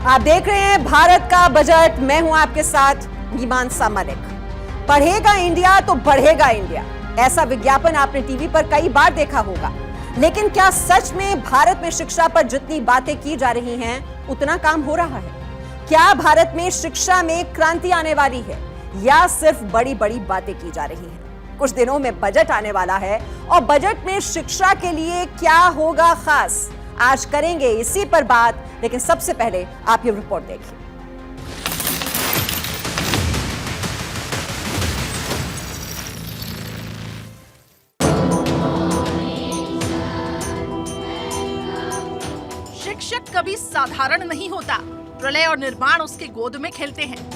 आप देख रहे हैं भारत का बजट। मैं हूं आपके साथ मीमांसा मलिक। पढ़ेगा इंडिया तो बढ़ेगा इंडिया, ऐसा विज्ञापन आपने टीवी पर कई बार देखा होगा। लेकिन क्या सच में भारत में शिक्षा पर जितनी बातें की जा रही हैं उतना काम हो रहा है? क्या भारत में शिक्षा में क्रांति आने वाली है या सिर्फ बड़ी बड़ी बातें की जा रही हैं? कुछ दिनों में बजट आने वाला है और बजट में शिक्षा के लिए क्या होगा खास, आज करेंगे इसी पर बात। लेकिन सबसे पहले आप ये रिपोर्ट देखिए। शिक्षक कभी साधारण नहीं होता, प्रलय और निर्माण उसके गोद में खेलते हैं।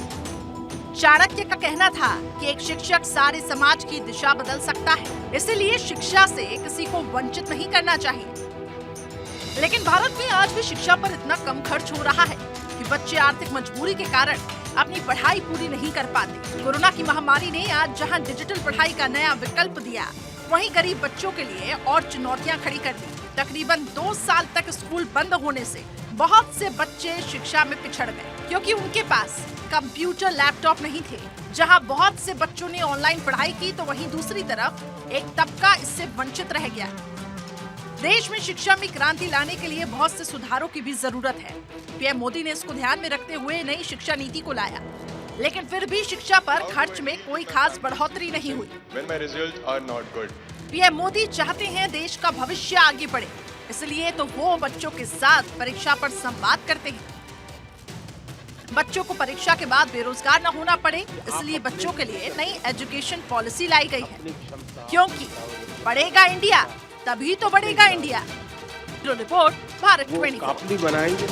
चाणक्य का कहना था कि एक शिक्षक सारे समाज की दिशा बदल सकता है, इसलिए शिक्षा से किसी को वंचित नहीं करना चाहिए। लेकिन भारत में आज भी शिक्षा पर इतना कम खर्च हो रहा है कि बच्चे आर्थिक मजबूरी के कारण अपनी पढ़ाई पूरी नहीं कर पाते। कोरोना की महामारी ने आज जहां डिजिटल पढ़ाई का नया विकल्प दिया, वहीं गरीब बच्चों के लिए और चुनौतियां खड़ी कर दी। तकरीबन 2 साल तक स्कूल बंद होने से बहुत से बच्चे शिक्षा में पिछड़ गए, क्योंकि उनके पास कंप्यूटर, लैपटॉप नहीं थे। जहां बहुत से बच्चों ने ऑनलाइन पढ़ाई की, तो वहीं दूसरी तरफ एक तबका इससे वंचित रह गया। देश में शिक्षा में क्रांति लाने के लिए बहुत से सुधारों की भी जरूरत है। पीएम मोदी ने इसको ध्यान में रखते हुए नई शिक्षा नीति को लाया, लेकिन फिर भी शिक्षा पर खर्च में कोई खास बढ़ोतरी नहीं हुई। पीएम मोदी चाहते हैं देश का भविष्य आगे बढ़े, इसलिए तो वो बच्चों के साथ परीक्षा पर संवाद करते हैं। बच्चों को परीक्षा के बाद बेरोजगार न होना पड़े, इसलिए बच्चों के लिए नई एजुकेशन पॉलिसी लाई गई है, क्योंकि पढ़ेगा इंडिया तभी तो बढ़ेगा इंडिया। रिपोर्ट भारत 24 बनाएंगे।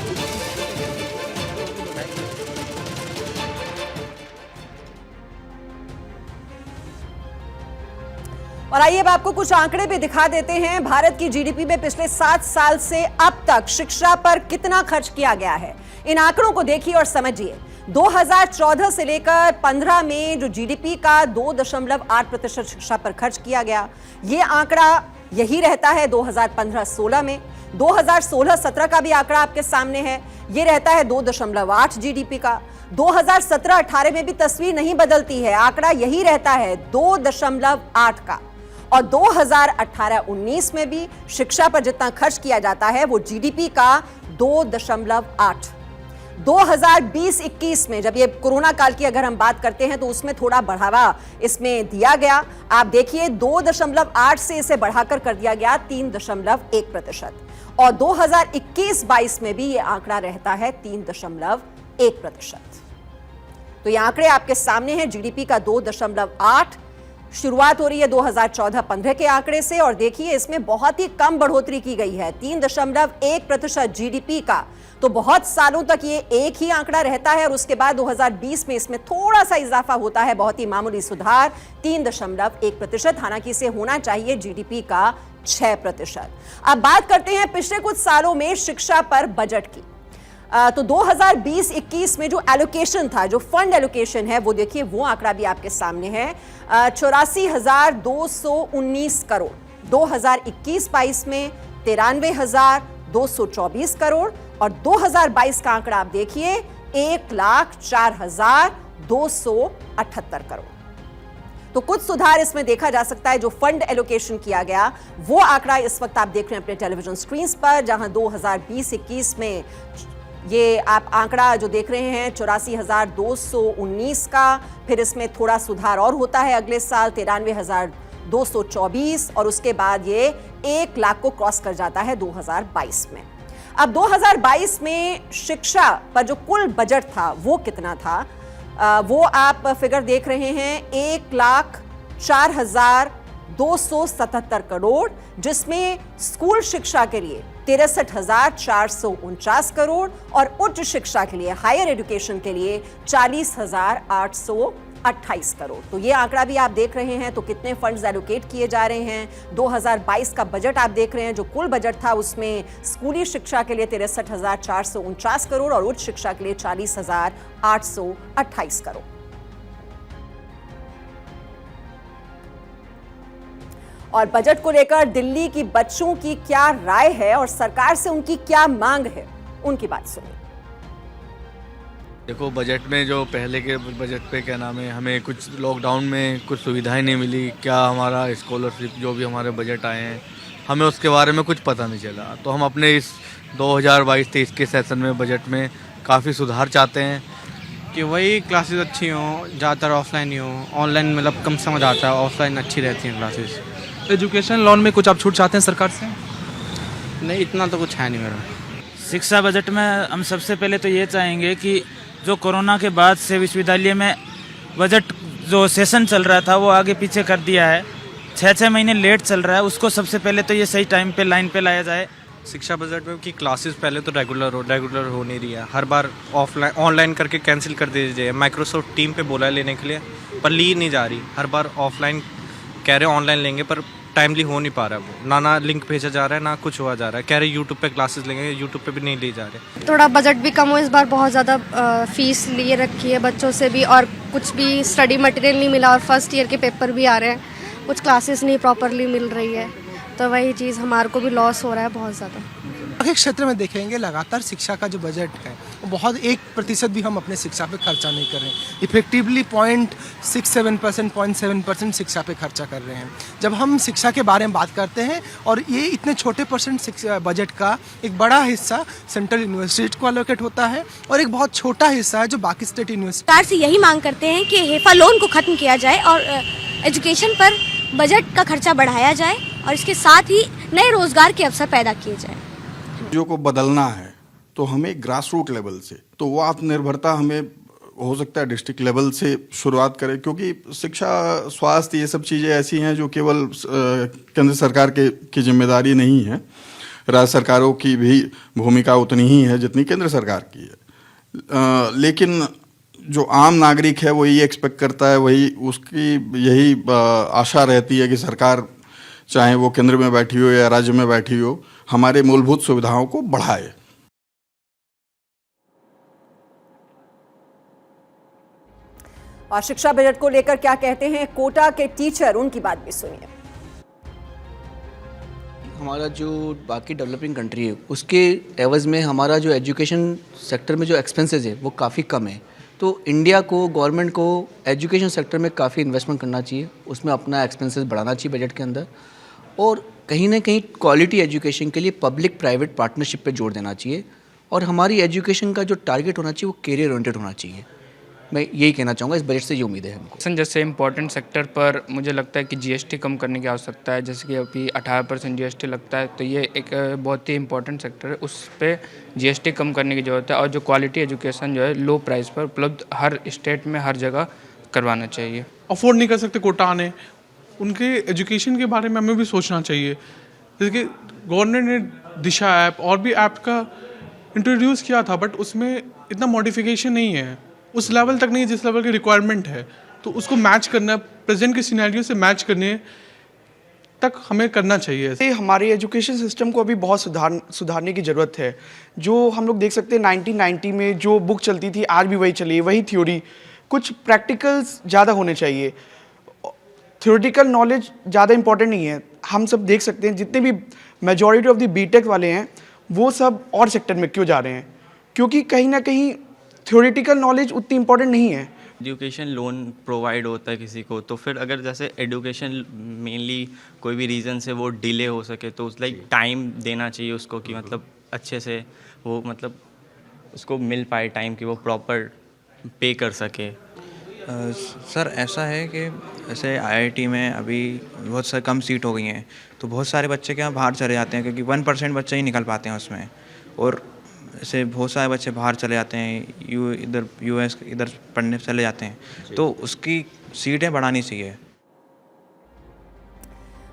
और आइए अब आपको कुछ आंकड़े भी दिखा देते हैं। भारत की जीडीपी में पिछले 7 साल से अब तक शिक्षा पर कितना खर्च किया गया है, इन आंकड़ों को देखिए और समझिए। 2014 से लेकर 15 में जो जीडीपी का 2.8% शिक्षा पर खर्च किया गया, ये आंकड़ा यही रहता है 2015-16 में। 2016-17 का भी आंकड़ा आपके सामने है, ये रहता है 2.8 जीडीपी का। 2017-18 में भी तस्वीर नहीं बदलती है, आंकड़ा यही रहता है 2.8 का। और 2018-19 में भी शिक्षा पर जितना खर्च किया जाता है वो जीडीपी का 2.8। 2020-21 में जब ये कोरोना काल की अगर हम बात करते हैं तो उसमें थोड़ा बढ़ावा इसमें दिया गया। आप देखिए 2.8 से इसे बढ़ाकर कर दिया गया 3.1%। और 2021-22 में भी ये आंकड़ा रहता है 3.1%। तो ये आंकड़े आपके सामने हैं। जीडीपी का 2.8 शुरुआत हो रही है 2014-15 के आंकड़े से, और देखिए इसमें बहुत ही कम बढ़ोतरी की गई है, 3.1% जीडीपी का। तो बहुत सालों तक ये एक ही आंकड़ा रहता है और उसके बाद 2020 में इसमें थोड़ा सा इजाफा होता है, बहुत ही मामूली सुधार 3.1%। हालांकि इसे होना चाहिए जीडीपी का 6%। अब बात करते हैं पिछले कुछ सालों में शिक्षा पर बजट की। तो 2020-21 में जो एलोकेशन था, जो फंड एलोकेशन है, वो देखिए, वो आंकड़ा भी आपके सामने है, 84,219 करोड़। 2021-22 में 93,224 करोड़ और 2022 का आंकड़ा आप देखिए 1,04,278 करोड़। तो कुछ सुधार इसमें देखा जा सकता है। जो फंड एलोकेशन किया गया वो आंकड़ा इस वक्त आप देख रहे हैं अपने टेलीविजन स्क्रीन पर, जहां 2020-21 में ये आप आंकड़ा जो देख रहे हैं 84,219 का, फिर इसमें थोड़ा सुधार और होता है अगले साल 93,224 और उसके बाद ये 1 लाख को क्रॉस कर जाता है 2022 में। अब 2022 में शिक्षा पर जो कुल बजट था वो कितना था, वो आप फिगर देख रहे हैं 1,04,277 करोड़, जिसमें स्कूल शिक्षा के लिए 63,449 करोड़ और उच्च शिक्षा के लिए, हायर एजुकेशन के लिए 40,828 करोड़। तो ये आंकड़ा भी आप देख रहे हैं। तो कितने फंड्स एलोकेट किए जा रहे हैं। 2022 का बजट आप देख रहे हैं, जो कुल बजट था उसमें स्कूली शिक्षा के लिए 63,449 करोड़ और उच्च शिक्षा के लिए 40,828 करोड़। और बजट को लेकर दिल्ली की बच्चों की क्या राय है और सरकार से उनकी क्या मांग है, उनकी बात सुनिए। देखो, बजट में जो पहले के बजट पे क्या नाम है, हमें कुछ लॉकडाउन में कुछ सुविधाएं नहीं मिली। क्या हमारा स्कॉलरशिप जो भी हमारे बजट आए हैं, हमें उसके बारे में कुछ पता नहीं चला। तो हम अपने इस 2022-23 के सेशन में बजट में काफ़ी सुधार चाहते हैं कि वही क्लासेस अच्छी हों, ज़्यादातर ऑफलाइन ही हों। ऑनलाइन मतलब कम समझ आता है, ऑफलाइन अच्छी रहती हैं क्लासेस। एजुकेशन लोन में कुछ आप छूट चाहते हैं सरकार से? नहीं, इतना तो कुछ है नहीं मेरा। शिक्षा बजट में हम सबसे पहले तो ये चाहेंगे कि जो कोरोना के बाद से विश्वविद्यालय में बजट जो सेशन चल रहा था वो आगे पीछे कर दिया है, 6-6 महीने लेट चल रहा है, उसको सबसे पहले तो ये सही टाइम पे लाइन पे लाया जाए। शिक्षा बजट में कि क्लासेस पहले तो रेगुलर हो नहीं रही है, हर बार ऑफलाइन ऑनलाइन करके कैंसिल कर दीजिए। माइक्रोसॉफ्ट टीम पे बोला है लेने के लिए, पर ली नहीं जा रही। हर बार ऑफलाइन कह रहे ऑनलाइन लेंगे, पर टाइमली हो नहीं पा रहा है। वो ना लिंक भेजा जा रहा है, ना कुछ हुआ जा रहा है। कह रहे यूट्यूब पे क्लासेस लेंगे, यूट्यूब पे भी नहीं ले जा रहे। थोड़ा बजट भी कम हो, इस बार बहुत ज़्यादा फीस लिए रखी है बच्चों से भी, और कुछ भी स्टडी मटेरियल नहीं मिला, और फर्स्ट ईयर के पेपर भी आ रहे हैं, कुछ क्लासेस नहीं प्रॉपरली मिल रही है, तो वही चीज़ हमारे को भी लॉस हो रहा है बहुत ज़्यादा। आगे क्षेत्र में देखेंगे लगातार शिक्षा का जो बजट है वो बहुत 1% भी हम अपने शिक्षा पे खर्चा नहीं कर रहे हैं। इफेक्टिवली 0.67%, 0.7% शिक्षा पे खर्चा कर रहे हैं। जब हम शिक्षा के बारे में बात करते हैं, और ये इतने छोटे परसेंट बजट का एक बड़ा हिस्सा सेंट्रल यूनिवर्सिटी को एलोकेट होता है, और एक बहुत छोटा हिस्सा है जो बाकी स्टेट यूनिवर्सिटी। सरकार से यही मांग करते हैं कि हेफा लोन को खत्म किया जाए और एजुकेशन पर बजट का खर्चा बढ़ाया जाए, और इसके साथ ही नए रोजगार के अवसर पैदा किए जाए। चीज़ों को बदलना है तो हमें ग्रास रूट लेवल से, तो वो आत्मनिर्भरता हमें हो सकता है डिस्ट्रिक्ट लेवल से शुरुआत करें, क्योंकि शिक्षा, स्वास्थ्य, ये सब चीज़ें ऐसी हैं जो केवल केंद्र सरकार की जिम्मेदारी नहीं है। राज्य सरकारों की भी भूमिका उतनी ही है जितनी केंद्र सरकार की है। लेकिन जो आम नागरिक है वो ये एक्सपेक्ट करता है, वही उसकी यही आशा रहती है कि सरकार, चाहे वो केंद्र में बैठी हो या राज्य में बैठी हो, हमारे मूलभूत सुविधाओं को बढ़ाए। और शिक्षा बजट को लेकर क्या कहते हैं कोटा के टीचर, उनकी बात भी सुनिए। हमारा जो बाकी डेवलपिंग कंट्री है उसके एवज में हमारा जो एजुकेशन सेक्टर में जो एक्सपेंसेस है वो काफ़ी कम है। तो इंडिया को, गवर्नमेंट को एजुकेशन सेक्टर में काफ़ी इन्वेस्टमेंट करना चाहिए, उसमें अपना एक्सपेंसेस बढ़ाना चाहिए बजट के अंदर, और कहीं ना कहीं क्वालिटी एजुकेशन के लिए पब्लिक प्राइवेट पार्टनरशिप पे जोर देना चाहिए। और हमारी एजुकेशन का जो टारगेट होना चाहिए वो कैरियर ओरिएंटेड होना चाहिए। मैं यही कहना चाहूँगा, इस बजट से ये उम्मीद है हमको। जैसे इंपॉर्टेंट सेक्टर पर मुझे लगता है कि जीएसटी कम करने की आवश्यकता है। जैसे कि अभी 18% जीएसटी लगता है, तो ये एक बहुत ही इंपॉर्टेंट सेक्टर है, उस पर जीएसटी कम करने की ज़रूरत है। और जो क्वालिटी एजुकेशन जो है लो प्राइस पर उपलब्ध हर स्टेट में हर जगह करवाना चाहिए। अफोर्ड नहीं कर सकते कोटा आने, उनके एजुकेशन के बारे में हमें भी सोचना चाहिए। जैसे कि गवर्नमेंट ने दिशा ऐप और भी ऐप का इंट्रोड्यूस किया था, बट उसमें इतना मॉडिफिकेशन नहीं है, उस लेवल तक नहीं जिस लेवल की रिक्वायरमेंट है। तो उसको मैच करना, प्रेजेंट के सिनेरियो से मैच करने तक हमें करना चाहिए। हमारे एजुकेशन सिस्टम को अभी बहुत सुधारने की ज़रूरत है। जो हम लोग देख सकते हैं 1990 में जो बुक चलती थी आज भी वही चली है, वही थ्योरी। कुछ प्रैक्टिकल्स ज़्यादा होने चाहिए, थ्योरेटिकल नॉलेज ज़्यादा इंपॉर्टेंट नहीं है। हम सब देख सकते हैं जितने भी मेजॉरिटी ऑफ द बीटेक वाले हैं वो सब और सेक्टर में क्यों जा रहे हैं, क्योंकि कहीं ना कहीं थ्योरेटिकल नॉलेज उतनी इंपॉर्टेंट नहीं है। एजुकेशन लोन प्रोवाइड होता है किसी को, तो फिर अगर जैसे एजुकेशन मेनली कोई भी रीज़न से वो डिले हो सके तो उस लाइक टाइम देना चाहिए उसको, कि मतलब अच्छे से वो मतलब उसको मिल पाए टाइम कि वो प्रॉपर पे कर सके। सर ऐसा है कि जैसे आईआईटी में अभी बहुत सारी कम सीट हो गई हैं, तो बहुत सारे बच्चे क्या बाहर चले जाते हैं, क्योंकि 1% बच्चे ही निकल पाते हैं उसमें, और ऐसे बहुत सारे बच्चे बाहर चले जाते हैं, इधर यूएस इधर पढ़ने चले जाते हैं, तो उसकी सीटें बढ़ानी चाहिए।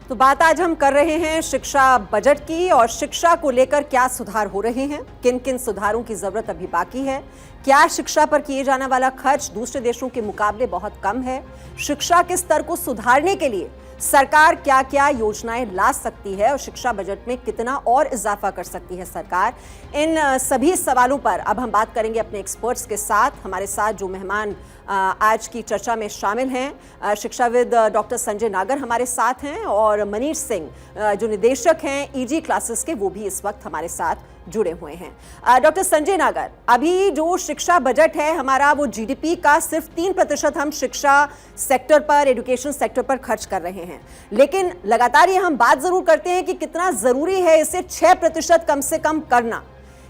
तो बात आज हम कर रहे हैं शिक्षा बजट की, और शिक्षा को लेकर क्या सुधार हो रहे हैं, किन किन सुधारों की जरूरत अभी बाकी है, क्या शिक्षा पर किए जाने वाला खर्च दूसरे देशों के मुकाबले बहुत कम है, शिक्षा के स्तर को सुधारने के लिए सरकार क्या क्या योजनाएं ला सकती है, और शिक्षा बजट में कितना और इजाफा कर सकती है सरकार। इन सभी सवालों पर अब हम बात करेंगे अपने एक्सपर्ट्स के साथ। हमारे साथ जो मेहमान आज की चर्चा में शामिल हैं, शिक्षाविद डॉक्टर संजय नागर हमारे साथ हैं, और मनीष सिंह जो निदेशक हैं ईजी क्लासेस के, वो भी इस वक्त हमारे साथ जुड़े हुए हैं। डॉक्टर संजय नागर, अभी जो शिक्षा बजट है हमारा, वो जीडीपी का सिर्फ 3% हम शिक्षा सेक्टर पर, एजुकेशन सेक्टर पर खर्च कर रहे हैं, लेकिन लगातार ये हम बात जरूर करते हैं कि कितना जरूरी है इसे 6% कम से कम करना।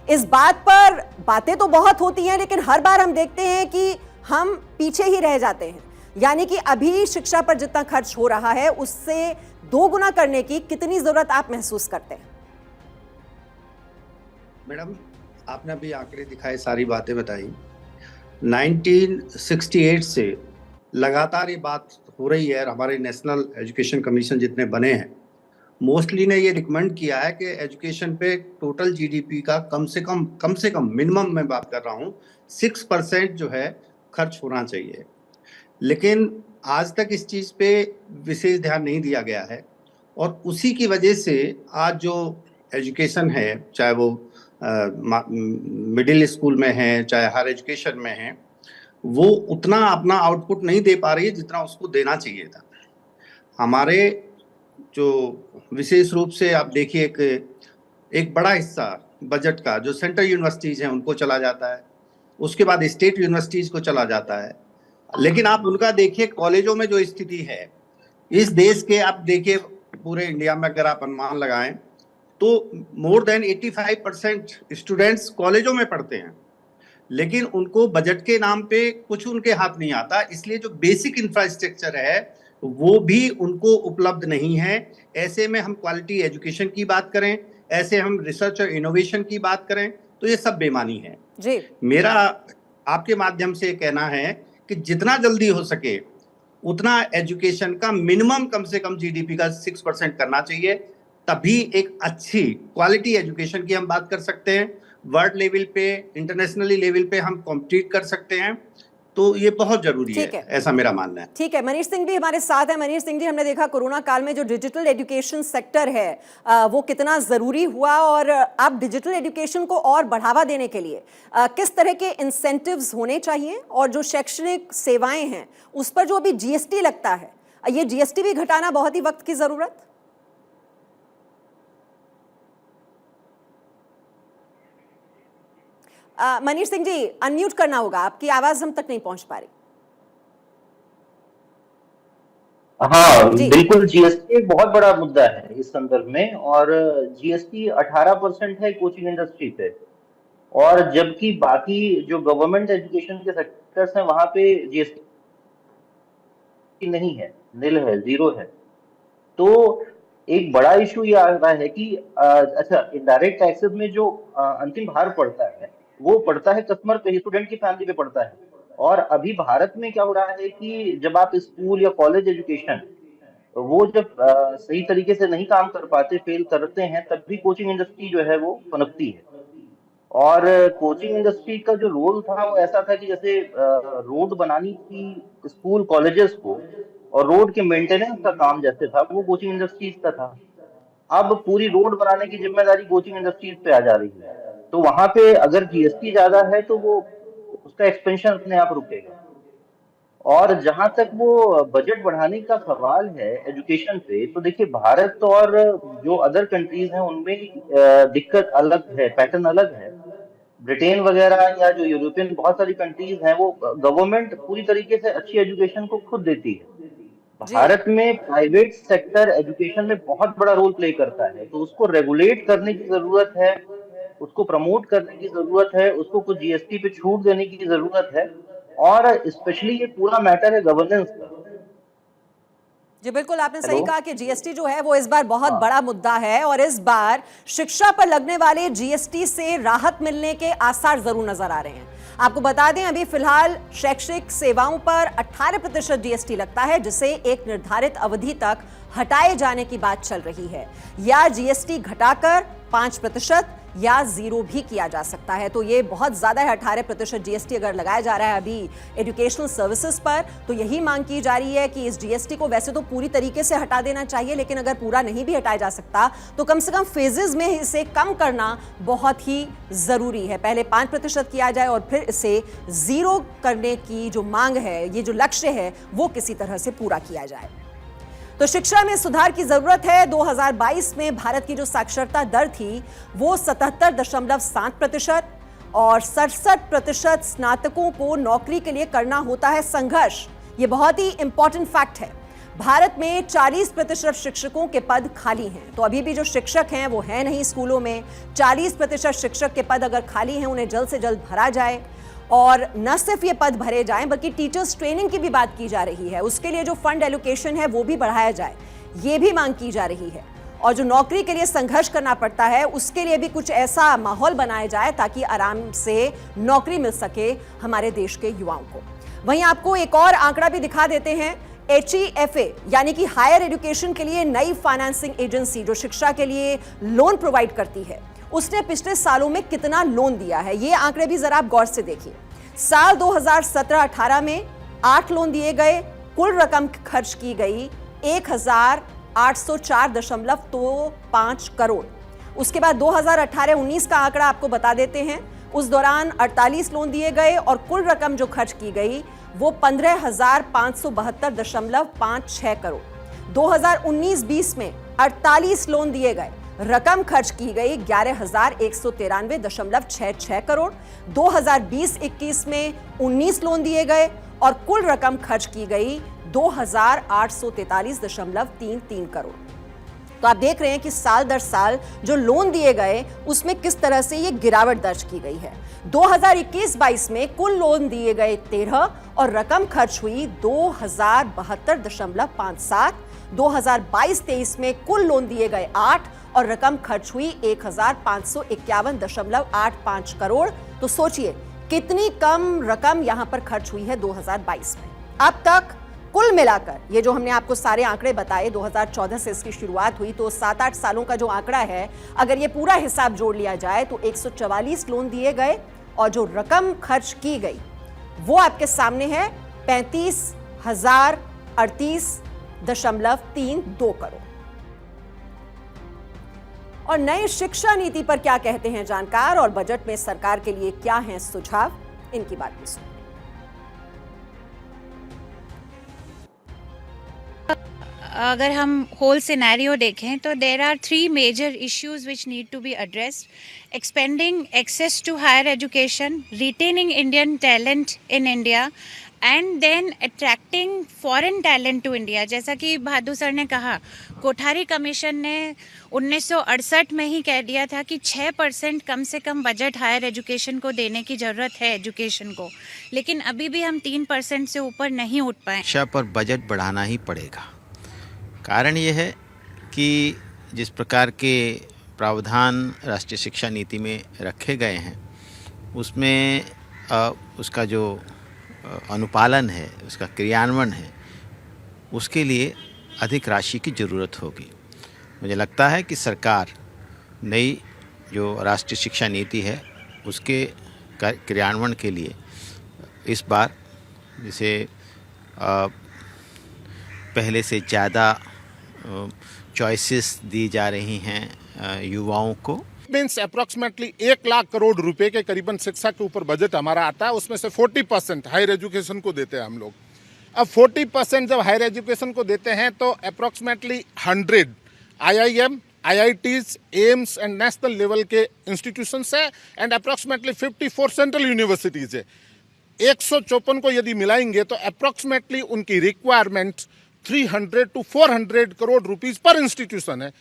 इस बात पर बातें तो बहुत होती हैं, लेकिन हर बार हम देखते हैं कि हम पीछे ही रह जाते हैं। यानी कि अभी शिक्षा पर जितना खर्च हो रहा है उससे 2 गुना करने की कितनी जरूरत आप महसूस करते हैं? मैडम, आपने अभी आंकड़े दिखाए, सारी बातें बताई। 1968 से लगातार ये बात हो रही है। हमारे नेशनल एजुकेशन कमीशन जितने बने हैं, मोस्टली ने ये रिकमेंड किया है कि एजुकेशन पे टोटल जीडीपी का कम से कम मिनिमम मैं बात कर रहा हूँ 6% जो है खर्च होना चाहिए। लेकिन आज तक इस चीज़ पे विशेष ध्यान नहीं दिया गया है, और उसी की वजह से आज जो एजुकेशन है, चाहे वो मिडिल स्कूल में है, चाहे हायर एजुकेशन में है, वो उतना अपना आउटपुट नहीं दे पा रही है जितना उसको देना चाहिए था। हमारे जो विशेष रूप से आप देखिए एक बड़ा हिस्सा बजट का जो सेंट्रल यूनिवर्सिटीज़ हैं उनको चला जाता है, उसके बाद स्टेट यूनिवर्सिटीज़ को चला जाता है। लेकिन आप उनका देखिए कॉलेजों में जो स्थिति है इस देश के, आप देखिए पूरे इंडिया में अगर आप अनुमान लगाएं तो मोर देन 85% स्टूडेंट्स कॉलेजों में पढ़ते हैं, लेकिन उनको बजट के नाम पे कुछ उनके हाथ नहीं आता। इसलिए जो बेसिक इंफ्रास्ट्रक्चर है वो भी उनको उपलब्ध नहीं है। ऐसे में हम क्वालिटी एजुकेशन की बात करें, ऐसे हम रिसर्च और इनोवेशन की बात करें, तो ये सब बेमानी है जी। मेरा आपके माध्यम से कहना है कि जितना जल्दी हो सके उतना एजुकेशन का मिनिमम कम से कम जीडीपी का 6% करना चाहिए, तभी एक अच्छी क्वालिटी एजुकेशन की हम बात कर सकते हैं। वर्ल्ड लेवल पे, इंटरनेशनली लेवल पे हम कॉम्पीट कर सकते हैं, तो ये बहुत जरूरी है, ऐसा मेरा मानना है। ठीक है, मनीष सिंह भी हमारे साथ है। मनीष सिंह जी, हमने देखा कोरोना काल में जो डिजिटल एजुकेशन सेक्टर है वो कितना जरूरी हुआ, और अब डिजिटल एजुकेशन को और बढ़ावा देने के लिए किस तरह के इंसेंटिव्स होने चाहिए, और जो शैक्षणिक सेवाएं हैं उस पर जो अभी जीएसटी लगता है, ये जीएसटी भी घटाना बहुत ही वक्त की जरूरत। मनीष सिंह जी, अनम्यूट करना होगा, आपकी आवाज हम तक नहीं पहुंच पा रही। हाँ बिल्कुल, जीएसटी एक बहुत बड़ा मुद्दा है इस संदर्भ में, और जीएसटी 18% है कोचिंग इंडस्ट्री पे, और जबकि बाकी जो गवर्नमेंट एजुकेशन के सेक्टर्स हैं वहां पे जीएसटी नहीं है, निल है, 0 है। तो एक बड़ा इशू ये आ रहा है कि अच्छा, इनडायरेक्ट टैक्सेस में जो अंतिम भार पड़ता है वो पड़ता है कस्टमर पे, स्टूडेंट की फैमिली पे पड़ता है। और अभी भारत में क्या हो रहा है कि जब आप स्कूल या कॉलेज एजुकेशन वो जब सही तरीके से नहीं काम कर पाते, फेल करते हैं, तब भी कोचिंग इंडस्ट्री जो है वो पनपती है। और कोचिंग इंडस्ट्री का जो रोल था वो ऐसा था कि जैसे रोड बनानी थी स्कूल कॉलेजेस को, और रोड के मेंटेनेंस का काम जैसे था वो कोचिंग इंडस्ट्रीज का था। अब पूरी रोड बनाने की जिम्मेदारी कोचिंग इंडस्ट्रीज पे आ जा रही है, तो वहां पे अगर जीएसटी ज्यादा है तो वो उसका एक्सपेंशन अपने आप रुकेगा। और जहां तक वो बजट बढ़ाने का सवाल है एजुकेशन पे, तो देखिए भारत और जो अदर कंट्रीज हैं उनमें दिक्कत अलग है, पैटर्न अलग है। ब्रिटेन वगैरह या जो यूरोपियन बहुत सारी कंट्रीज हैं वो गवर्नमेंट पूरी तरीके से अच्छी एजुकेशन को खुद देती है। भारत में प्राइवेट सेक्टर एजुकेशन में बहुत बड़ा रोल प्ले करता है, तो उसको रेगुलेट करने की जरूरत है, उसको प्रमोट करने की जरूरत है, उसको कुछ जीएसटी पे छूट देने की जरूरत है, और स्पेशली ये पूरा मैटर है गवर्नेंस का। जी बिल्कुल, आपने सही कहा कि जीएसटी जो है वो इस बार बहुत बड़ा मुद्दा है, और इस बार शिक्षा पर लगने वाले जीएसटी से राहत मिलने के आसार जरूर नजर आ रहे हैं। आपको बता दें, अभी फिलहाल शैक्षिक सेवाओं पर 18% जीएसटी लगता है, जिसे एक निर्धारित अवधि तक हटाए जाने की बात चल रही है, या जीएसटी घटाकर 5% या 0 भी किया जा सकता है। तो ये बहुत ज्यादा है। 18% जीएसटी अगर लगाया जा रहा है अभी एजुकेशनल सर्विसेज पर, तो यही मांग की जा रही है कि इस जीएसटी को वैसे तो पूरी तरीके से हटा देना चाहिए, लेकिन अगर पूरा नहीं भी हटाया जा सकता तो कम से कम फेजेस में इसे कम करना बहुत ही जरूरी है। पहले 5% किया जाए और फिर इसे 0 करने की जो मांग है, ये जो लक्ष्य है, वो किसी तरह से पूरा किया जाए। तो शिक्षा में सुधार की जरूरत है। 2022 में भारत की जो साक्षरता दर थी वो 77.7% और 67% स्नातकों को नौकरी के लिए करना होता है संघर्ष। ये बहुत ही इंपॉर्टेंट फैक्ट है। भारत में 40% शिक्षकों के पद खाली हैं, तो अभी भी जो शिक्षक हैं वो हैं नहीं स्कूलों में। 40% शिक्षक के पद अगर खाली हैं उन्हें जल्द से जल्द भरा जाए, और न सिर्फ ये पद भरे जाएं बल्कि टीचर्स ट्रेनिंग की भी बात की जा रही है। उसके लिए जो फंड एलोकेशन है वो भी बढ़ाया जाए, ये भी मांग की जा रही है। और जो नौकरी के लिए संघर्ष करना पड़ता है उसके लिए भी कुछ ऐसा माहौल बनाया जाए ताकि आराम से नौकरी मिल सके हमारे देश के युवाओं को। वहीं आपको एक और आंकड़ा भी दिखा देते हैं। HEFA यानी कि हायर एजुकेशन के लिए नई फाइनेंसिंग एजेंसी जो शिक्षा के लिए लोन प्रोवाइड करती है, उसने पिछले सालों में कितना लोन दिया है ये आंकड़े भी जरा आप गौर से देखिए। साल 2017-18 में 8 लोन दिए गए, कुल रकम खर्च की गई 1,804.25 करोड़। उसके बाद 2018-19 का आंकड़ा आपको बता देते हैं। उस दौरान 48 लोन दिए गए और कुल रकम जो खर्च की गई वो 15,572.56 करोड़। 2019-20 में 48 लोन दिए गए, रकम खर्च की गई 11,193.66 करोड़। 2020-21 में 19 लोन दिए गए और कुल रकम खर्च की गई 2,843.33 करोड़। तो आप देख रहे हैं कि साल दर साल जो लोन दिए गए उसमें किस तरह से ये गिरावट दर्ज की गई है। 2021-22 में कुल लोन दिए गए 13 और रकम खर्च हुई 2,072.57। 2022-23 में कुल लोन दिए गए 8 और रकम खर्च हुई 1,551.85 करोड़। तो सोचिए कितनी कम रकम यहां पर खर्च हुई है 2022 में। अब तक कुल मिलाकर ये जो हमने आपको सारे आंकड़े बताए, 2014 से इसकी शुरुआत हुई, तो 7-8 सालों का जो आंकड़ा है, अगर ये पूरा हिसाब जोड़ लिया जाए तो 144 लोन दिए गए और जो रकम खर्च की गई वो आपके सामने है 35,038.32 करोड़। और नई शिक्षा नीति पर क्या कहते हैं जानकार और बजट में सरकार के लिए क्या हैं सुझाव, इनकी बात भी सुनिए। अगर हम होल सिनेरियो देखें तो there are 3 major issues which need to be addressed: expanding access to higher education, retaining Indian talent in India and then attracting foreign talent to India. जैसा कि बहादुर सर ने कहा, कोठारी कमीशन ने 1968 में ही कह दिया था कि 6% कम से कम बजट हायर एजुकेशन को देने की ज़रूरत है एजुकेशन को, लेकिन अभी भी हम 3% से ऊपर नहीं उठ पाए। शिक्षा पर बजट बढ़ाना ही पड़ेगा। कारण ये है कि जिस प्रकार के प्रावधान राष्ट्रीय शिक्षा नीति में रखे गए हैं उसमें उसका जो अनुपालन है, उसका क्रियान्वयन है, उसके लिए अधिक राशि की ज़रूरत होगी। मुझे लगता है कि सरकार नई जो राष्ट्रीय शिक्षा नीति है उसके क्रियान्वयन के लिए इस बार जैसे पहले से ज़्यादा चॉइसेस दी जा रही हैं युवाओं को। मीन्स अप्रॉक्सीमेटली 1 लाख करोड़ रुपए के करीबन शिक्षा के ऊपर बजट हमारा आता है, उसमें से 40% हायर एजुकेशन को देते हैं हम लोग। अब 40% जब हायर एजुकेशन को देते हैं तो approximately 100 IIM, IITs, AIIMS and national level के इंस्टीट्यूशंस है एंड अप्रॉक्सीमेटली 54 सेंट्रल यूनिवर्सिटीज़ है। 154 को यदि मिलाएंगे तो अप्रॉक्सीमेटली उनकी रिक्वायरमेंट 300 to 400 करोड़ रुपीस पर इंस्टीट्यूशन है।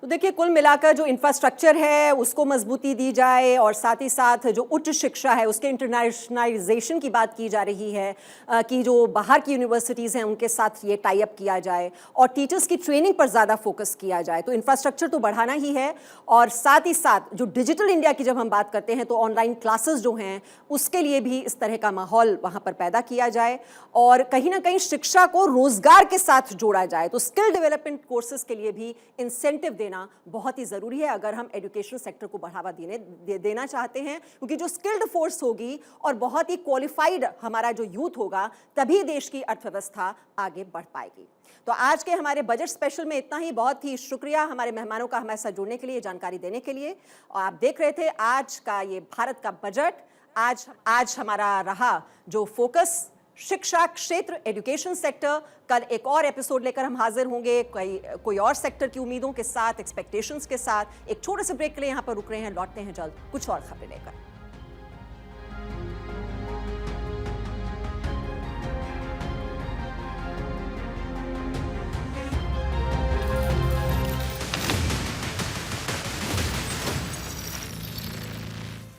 तो देखिए कुल मिलाकर जो इंफ्रास्ट्रक्चर है उसको मजबूती दी जाए और साथ ही साथ जो उच्च शिक्षा है उसके इंटरनेशनलाइजेशन की बात की जा रही है कि जो बाहर की यूनिवर्सिटीज़ हैं उनके साथ ये टाई अप किया जाए और टीचर्स की ट्रेनिंग पर ज़्यादा फोकस किया जाए। तो इंफ्रास्ट्रक्चर तो बढ़ाना ही है और साथ ही साथ जो डिजिटल इंडिया की जब हम बात करते हैं तो ऑनलाइन क्लासेस जो हैं उसके लिए भी इस तरह का माहौल वहाँ पर पैदा किया जाए और कहीं ना कहीं शिक्षा को रोजगार के साथ जोड़ा जाए। तो स्किल डेवलपमेंट कोर्सेज के लिए भी इंसेंटिव देना बहुत ही जरूरी है अगर हम एजुकेशन सेक्टर को बढ़ावा देना चाहते हैं, क्योंकि जो स्किल्ड फोर्स होगी और बहुत ही क्वालिफाइड हमारा जो यूथ होगा तभी देश की अर्थव्यवस्था आगे बढ़ पाएगी। तो आज के हमारे बजट स्पेशल में इतना ही। बहुत ही शुक्रिया हमारे मेहमानों का हमारे साथ जुड़ने के लिए, जानकारी देने के लिए। और आप देख रहे थे आज का ये भारत का बजट। आज हमारा रहा जो फोकस शिक्षा क्षेत्र, एजुकेशन सेक्टर। कल एक और एपिसोड लेकर हम हाजिर होंगे कोई और सेक्टर की उम्मीदों के साथ, एक्सपेक्टेशंस के साथ। एक छोटे से ब्रेक के लिए यहां पर रुक रहे हैं, लौटते हैं जल्द कुछ और खबरें लेकर।